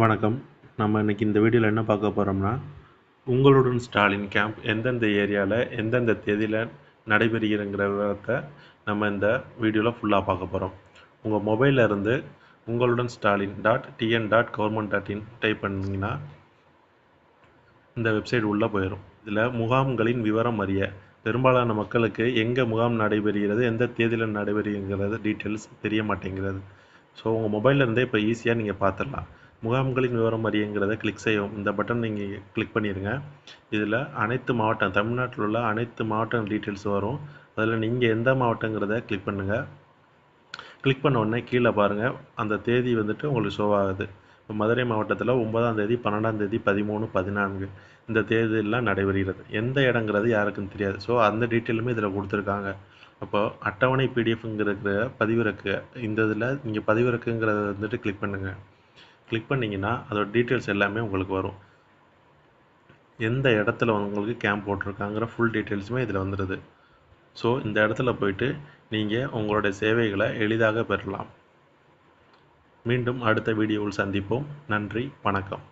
வணக்கம். நம்ம இன்னைக்கு இந்த வீடியோவில் என்ன பார்க்க போகிறோம்னா, உங்களுடன் ஸ்டாலின் கேம்ப் எந்தெந்த ஏரியாவில் எந்தெந்த தேதியில் நடைபெறுகிறங்கிற விவரத்தை நம்ம இந்த வீடியோவில் ஃபுல்லாக பார்க்க போகிறோம். உங்கள் மொபைலில் இருந்து உங்களுடன் ஸ்டாலின் .tn.government.in டைப் பண்ணிங்கன்னா இந்த வெப்சைட் உள்ளே போயிடும். இதில் முகாம்களின் விவரம் அறிய பெரும்பாலான மக்களுக்கு எங்கே முகாம் நடைபெறுகிறது, எந்த தேதியில் நடைபெறுகிறது டீட்டெயில்ஸ் தெரிய மாட்டேங்கிறது. ஸோ உங்கள் மொபைலில் இருந்தே இப்போ ஈஸியாக நீங்கள் பார்த்துடலாம். முகாம்களின் விவரம் அறியங்கிறத கிளிக் செய்யவும். இந்த பட்டன் நீங்கள் கிளிக் பண்ணிடுங்க. இதில் அனைத்து மாவட்டம், தமிழ்நாட்டில் உள்ள அனைத்து மாவட்டம் டீட்டெயில்ஸ் வரும். அதில் நீங்கள் எந்த மாவட்டங்கிறத கிளிக் பண்ணுங்கள். கிளிக் பண்ண உடனே கீழே பாருங்கள், அந்த தேதி வந்துட்டு உங்களுக்கு ஷோ ஆகுது. இப்போ மதுரை மாவட்டத்தில் 9ஆம் தேதி, 12ஆம் தேதி, 13, 14 இந்த தேதியெல்லாம் நடைபெறுகிறது. எந்த இடங்கிறது யாருக்கும் தெரியாது. ஸோ அந்த டீட்டெயிலுமே இதில் கொடுத்துருக்காங்க. அப்போது அட்டவணை பிடிஎஃப்ங்கிற பதிவிறக்கு, இந்த இதில் நீங்கள் பதிவிறக்குங்கிறத வந்துட்டு கிளிக் பண்ணுங்கள். கிளிக் பண்ணிங்கன்னா அதோட டீட்டெயில்ஸ் எல்லாமே உங்களுக்கு வரும். எந்த இடத்துல உங்களுக்கு கேம்ப் போட்டிருக்காங்கிற ஃபுல் டீட்டெயில்ஸுமே இதில் வந்துடுது. ஸோ இந்த இடத்துல போயிட்டு நீங்கள் உங்களுடைய சேவைகளை எளிதாக பெறலாம். மீண்டும் அடுத்த வீடியோவில் சந்திப்போம். நன்றி, வணக்கம்.